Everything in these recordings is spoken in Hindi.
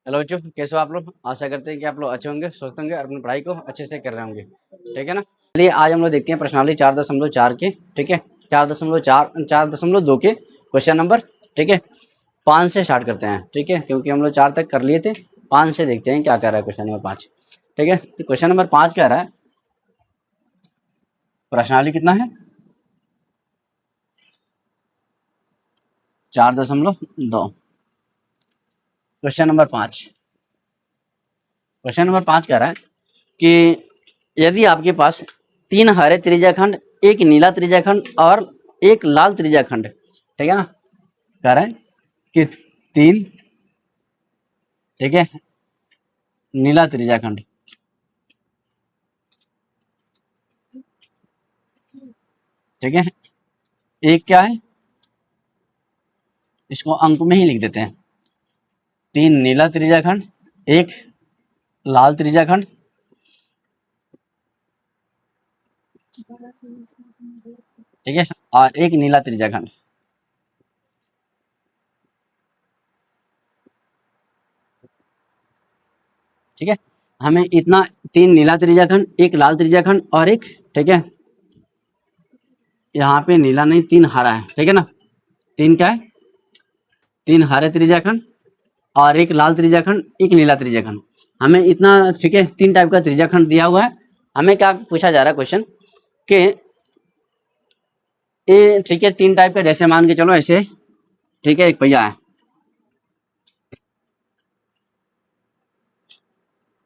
हेलो बच्चों, कैसे हो आप लोग। आशा करते हैं कि आप लोग अच्छे होंगे, स्वस्थ होंगे और अपनी पढ़ाई को अच्छे से कर रहे होंगे। ठीक है ना। चलिए आज हम लोग देखते हैं प्रश्नावली 4.4 के, ठीक है, 4.2 के क्वेश्चन नंबर, ठीक है, 5 से स्टार्ट करते हैं। ठीक है, क्योंकि हम लोग 4 तक कर लिए थे, 5 से देखते हैं क्या कह रहा है क्वेश्चन नंबर 5। ठीक है, तो क्वेश्चन नंबर 5 कह रहा है, प्रश्नावली कितना है 4.2। क्वेश्चन नंबर 5 कह रहा है कि यदि आपके पास 3 हरे त्रिज्याखंड, एक नीला त्रिज्याखंड और एक लाल त्रिज्याखंड, ठीक है ना, कह रहा है कि 3, ठीक है, नीला त्रिज्याखंड, ठीक है, एक क्या है, इसको अंक में ही लिख देते हैं, 3 नीला त्रिज्याखंड, एक लाल त्रिज्याखंड, ठीक है, और एक नीला त्रिज्याखंड। ठीक है, हमें इतना 3 नीला त्रिज्याखंड, एक लाल त्रिज्याखंड और एक, ठीक है, यहाँ पे नीला नहीं 3 हरा है, ठीक है ना, 3 क्या है, 3 हरे त्रिज्याखंड और एक लाल त्रिज्याखंड, एक नीला त्रिज्याखंड। हमें इतना, ठीक है, 3 टाइप का त्रिज्याखंड दिया हुआ है। हमें क्या पूछा जा रहा है क्वेश्चन कि ये, ठीक है, 3 टाइप का, जैसे मान के चलो ऐसे, ठीक है, एक पहिया है,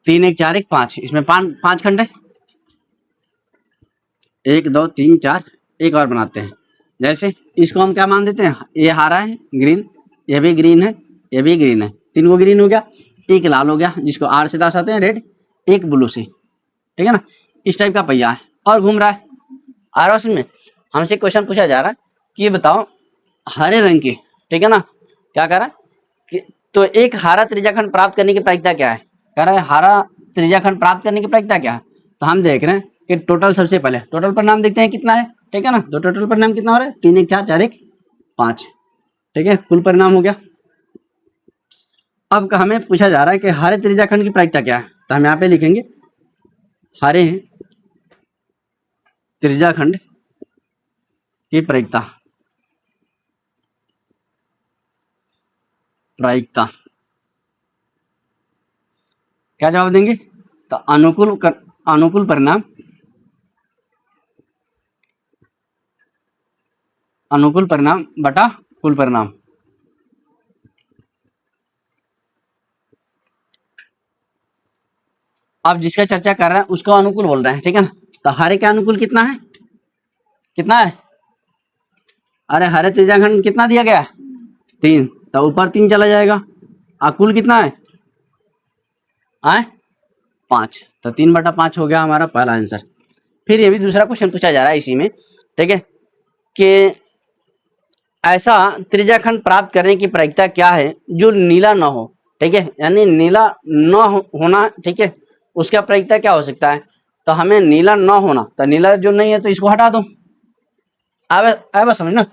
3 1 4 1 5, इसमें 5 खंड है, 1 2 3 4, एक और बनाते हैं। जैसे इसको हम क्या मान देते हैं, ये हरा है ग्रीन, ये भी ग्रीन है, ये भी ग्रीन है, 3 को ग्रीन हो गया, एक लाल हो गया जिसको आर से दर्शाते हैं रेड, एक ब्लू से, ठीक है ना। इस टाइप का पहिया है और घूम रहा है। और उसमें हमसे क्वेश्चन पूछा जा रहा है कि ये बताओ हरे रंग की, ठीक है ना, क्या कह रहा है कि तो एक हरा त्रिज्याखंड प्राप्त करने की प्रायिकता क्या है। कह रहा है हरा त्रिज्याखंड प्राप्त करने की प्रायिकता क्या है। तो हम देख रहे हैं कि टोटल, सबसे पहले टोटल परिणाम देखते हैं कितना है, ठीक है ना। तो टोटल परिणाम कितना हो रहा है, 3 1 4 4 1 5, ठीक है, कुल परिणाम हो गया। अब हमें पूछा जा रहा है कि हरे त्रिज्याखंड की प्रायिकता क्या है। तो हम यहाँ पे लिखेंगे हरे त्रिज्याखंड की प्रायिकता, प्रायिकता क्या जवाब देंगे। तो अनुकूल परिणाम, अनुकूल परिणाम बटा कुल परिणाम। अब जिसका चर्चा कर रहे हैं उसको अनुकूल बोल रहे हैं, ठीक है ना। तो हरे का अनुकूल कितना है, कितना है, अरे हरे त्रिज्याखंड कितना दिया गया, 3, तो ऊपर 3 चला जाएगा। और कुल कितना है, आए 5, तो 3/5 हो गया हमारा पहला आंसर। फिर ये भी दूसरा क्वेश्चन पूछा जा रहा है इसी में, ठीक है, कि ऐसा त्रिज्याखंड प्राप्त करने की प्रायिकता क्या है जो नीला न हो, ठीक है, यानी नीला न होना, ठीक है, उसका प्रायिकता क्या हो सकता है। तो हमें नीला न होना, तो नीला जो नहीं है तो इसको हटा दो, अब बस समझ ना,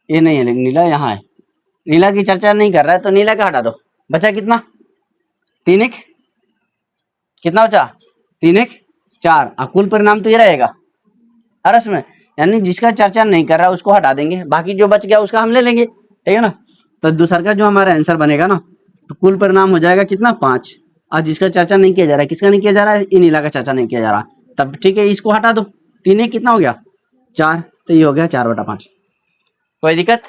ये नहीं है नीला, यहाँ है, नीला की चर्चा नहीं कर रहा है तो नीला का हटा दो। बचा कितना, 3 1, कितना बचा, 3 1 4, कुल परिणाम तो ये रहेगा अरस में, यानी जिसका चर्चा नहीं कर रहा उसको हटा देंगे, बाकी जो बच गया उसका हम ले लेंगे, ठीक है ना। तो दूसरा का जो हमारा आंसर बनेगा ना, तो कुल परिणाम हो जाएगा कितना, 5, और जिसका चर्चा नहीं किया जा रहा है, किसका नहीं किया जा रहा है, इन नीला का चर्चा नहीं किया जा रहा, तब ठीक है, इसको हटा दो। 3 1 कितना हो गया, 4, तो ये हो गया 4/5। कोई दिक्कत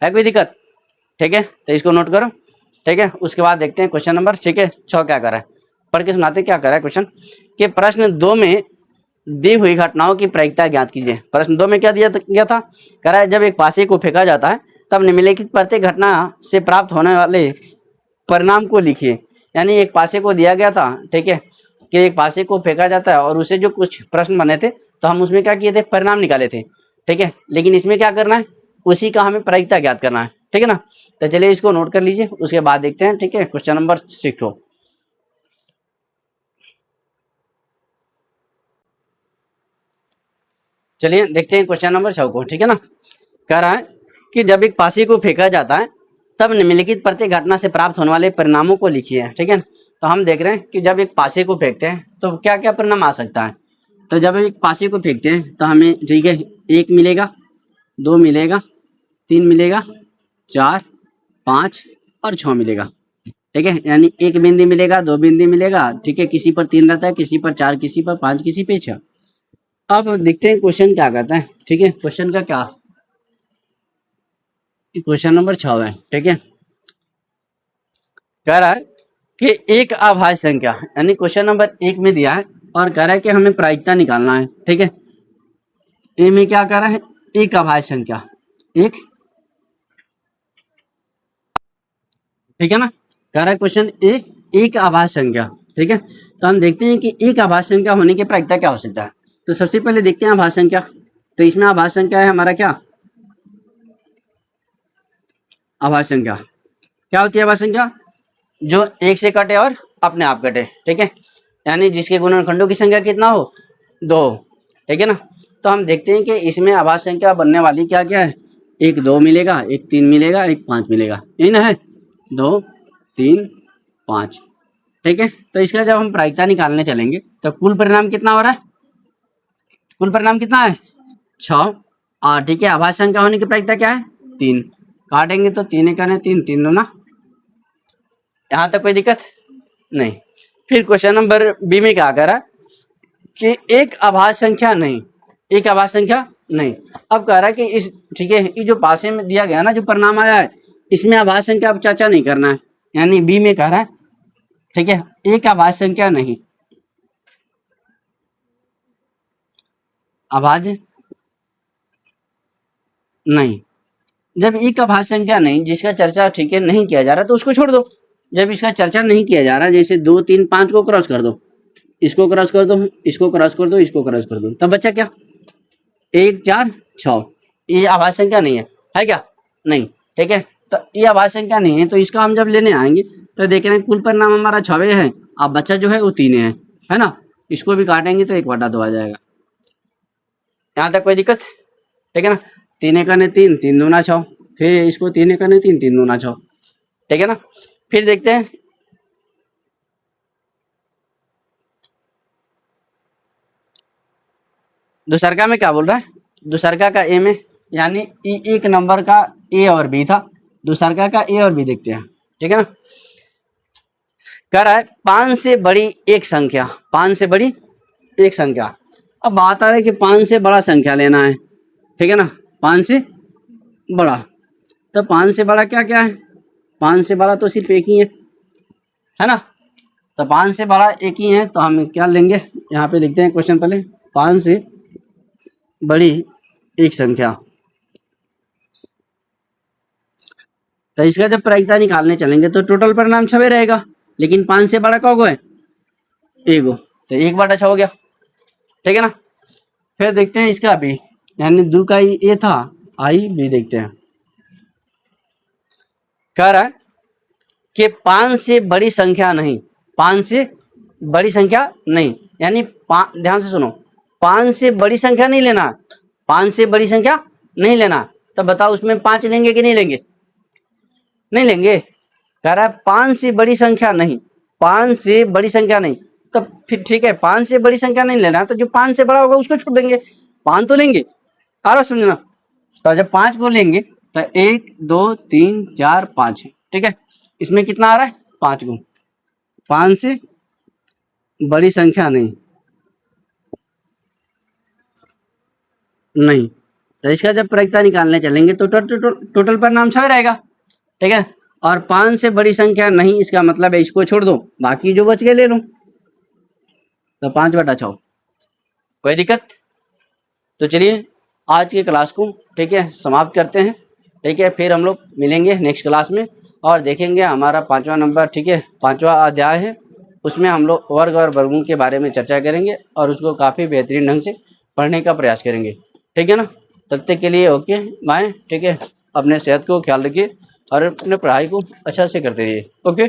है, कोई दिक्कत, ठीक है, तो इसको नोट करो, ठीक है। उसके बाद देखते हैं क्वेश्चन नंबर, ठीक है, 6 क्या कर रहा है, पढ़ के सुनाते क्या कर रहा है क्वेश्चन, कि प्रश्न 2 में दी हुई घटनाओं की प्रायिकता ज्ञात कीजिए। प्रश्न 2 में क्या दिया गया था, कह रहा है जब एक पासे को फेंका जाता है तब निम्नलिखित प्रत्येक घटना से प्राप्त होने वाले परिणाम को लिखिए। यानी एक पासे को दिया गया था, ठीक है, कि एक पासे को फेंका जाता है और उसे जो कुछ प्रश्न बने थे तो हम उसमें क्या किए थे, परिणाम निकाले थे, ठीक है। लेकिन इसमें क्या करना है, उसी का हमें प्रायिकता ज्ञात करना है, ठीक है ना। तो चलिए इसको नोट कर लीजिए, उसके बाद देखते हैं, ठीक है, क्वेश्चन नंबर 6। चलिए देखते हैं क्वेश्चन नंबर 6 को, ठीक है ना। कह रहा है कि जब एक पासे को फेंका जाता है तब निम्नलिखित प्रत्येक घटना से प्राप्त होने वाले परिणामों को लिखिए। ठीक है, तो हम देख रहे हैं कि जब एक पासे को फेंकते हैं तो क्या क्या परिणाम आ सकता है। तो जब एक पासे को फेंकते हैं तो हमें, ठीक है, 1 मिलेगा, 2 मिलेगा, 3 मिलेगा, 4, 5 और 6 मिलेगा। ठीक है, यानी 1 बिंदी मिलेगा, 2 बिंदी मिलेगा, ठीक है, किसी पर 3 रहता है, किसी पर 4, किसी पर 5, किसी पे 6। अब देखते हैं क्वेश्चन क्या कहता है। ठीक है, क्वेश्चन का क्या, क्वेश्चन नंबर 6 है। ठीक है, कह रहा है कि एक अभाज्य संख्या, यानी क्वेश्चन नंबर 1 में दिया है और कह रहा है कि हमें प्रायिकता निकालना है। ठीक है, ए में क्या कह रहा है, एक अभाज्य संख्या, एक, ठीक है ना, कह रहा है क्वेश्चन एक अभाज्य संख्या। ठीक है, तो हम देखते हैं कि एक अभाज्य संख्या होने की प्रायिकता क्या हो सकता है। तो सबसे पहले देखते हैं अभाज्य संख्या। तो इसमें अभाज्य संख्या है हमारा क्या, अभाज्य संख्या क्या होती है, अभाज्य संख्या जो एक से कटे और अपने आप कटे। ठीक है, यानी जिसके गुणनखंडों की संख्या कितना हो, 2। ठीक है ना, तो हम देखते हैं कि इसमें अभाज्य संख्या बनने वाली क्या क्या है, एक 2 मिलेगा, एक 3 मिलेगा, एक 5 मिलेगा, यही ना है, 2, 3, 5। ठीक है, तो इसका जब हम प्रायिकता निकालने चलेंगे तो कुल परिणाम कितना हो रहा है, कुल परिणाम कितना है, 6। ठीक है, अभाज्य संख्या होने की प्रायिकता क्या है, 3। काटेंगे तो 3 1 3, 3 2 ना, यहाँ तक कोई दिक्कत नहीं। फिर क्वेश्चन नंबर बी में क्या कह रहा है कि एक अभाज्य संख्या नहीं, एक अभाज्य संख्या नहीं। अब कह रहा है कि इस, ठीक है, ये जो पासे में दिया गया ना, जो परिणाम आया है, इसमें अभाज्य संख्या अब चर्चा नहीं करना है, यानी बी में कह रहा है, ठीक है, एक अभाज्य संख्या नहीं, अभाज्य नहीं। जब एक अभाज्य संख्या नहीं जिसका चर्चा, ठीक है, नहीं किया जा रहा तो उसको छोड़ दो। जब इसका चर्चा नहीं किया जा रहा, जैसे 2 3 5 को क्रॉस कर दो, इसको क्रॉस कर दो, इसको क्रॉस कर दो, इसको क्रॉस कर दो, तब बच्चा क्या, 1 4 6। ये अभाज्य संख्या नहीं है क्या, नहीं। ठीक है, तो ये अभाज्य संख्या नहीं है, तो इसका हम जब लेने आएंगे तो देख रहे हैं कुल परिणाम हमारा 6 है, अब बच्चा जो है वो 3 है ना, इसको भी काटेंगे तो 1/2 आ जाएगा। यहाँ तक कोई दिक्कत, ठीक है ना, 3 1 3, 3 2 6, फिर इसको 3 1 3, 3 2 6। ठीक है ना, फिर देखते हैं दूसरका में क्या बोल रहा है। दूसरका का ए में, यानी एक नंबर का ए और बी था, दूसरका का ए और बी देखते हैं। ठीक है ना, कह रहा है 5 से बड़ी एक संख्या, 5 से बड़ी एक संख्या। अब बात आ रही है कि 5 से बड़ा संख्या लेना है। ठीक है ना, 5 से बड़ा, तो 5 से बड़ा क्या क्या है, 5 से बड़ा तो सिर्फ एक ही है ना, तो 5 से बड़ा एक ही है, तो हम क्या लेंगे, यहाँ पे लिखते हैं क्वेश्चन पहले, 5 से बड़ी एक संख्या। तो इसका जब प्रायिकता निकालने चलेंगे तो टोटल परिणाम 6 रहेगा, लेकिन 5 से बड़ा कौन है, एगो, तो 1/6 हो गया। ठीक है ना, फिर देखते हैं इसका बी, यानी 2 का ए था, आई बी देखते हैं। कह रहा है कि 5 से बड़ी संख्या नहीं, 5 से बड़ी संख्या नहीं, यानी ध्यान से सुनो, 5 से बड़ी संख्या नहीं लेना, 5 से बड़ी संख्या नहीं लेना। तो बताओ उसमें 5 लेंगे कि नहीं लेंगे, नहीं लेंगे। कह रहा है 5 से बड़ी संख्या नहीं, 5 से बड़ी संख्या नहीं, तो फिर ठीक है, 5 से बड़ी संख्या नहीं लेना, तो जो 5 से बड़ा होगा उसको छोड़ देंगे, 5 तो लेंगे। आ रहा समझना, तो जब 5 को लेंगे तो 1 2 3 4 5 है। ठीक है, इसमें कितना आ रहा है, 5 को, 5 से बड़ी संख्या नहीं, नहीं, तो इसका जब प्रायिकता निकालने चलेंगे तो टोटल परिणाम 6 रहेगा। ठीक है, और 5 से बड़ी संख्या नहीं, इसका मतलब है इसको छोड़ दो, बाकी जो बच गए ले लो, तो 5/6। कोई दिक्कत, तो चलिए आज की क्लास को, ठीक है, समाप्त करते हैं। ठीक है, फिर हम लोग मिलेंगे नेक्स्ट क्लास में और देखेंगे हमारा 5वां नंबर, ठीक है, 5वां अध्याय है, उसमें हम लोग वर्ग और वर्गमूल के बारे में चर्चा करेंगे और उसको काफ़ी बेहतरीन ढंग से पढ़ने का प्रयास करेंगे। ठीक है ना, तब तक के लिए ओके बाय। ठीक है, अपने सेहत को ख्याल रखिए और अपने पढ़ाई को अच्छा से करते रहिए। ओके।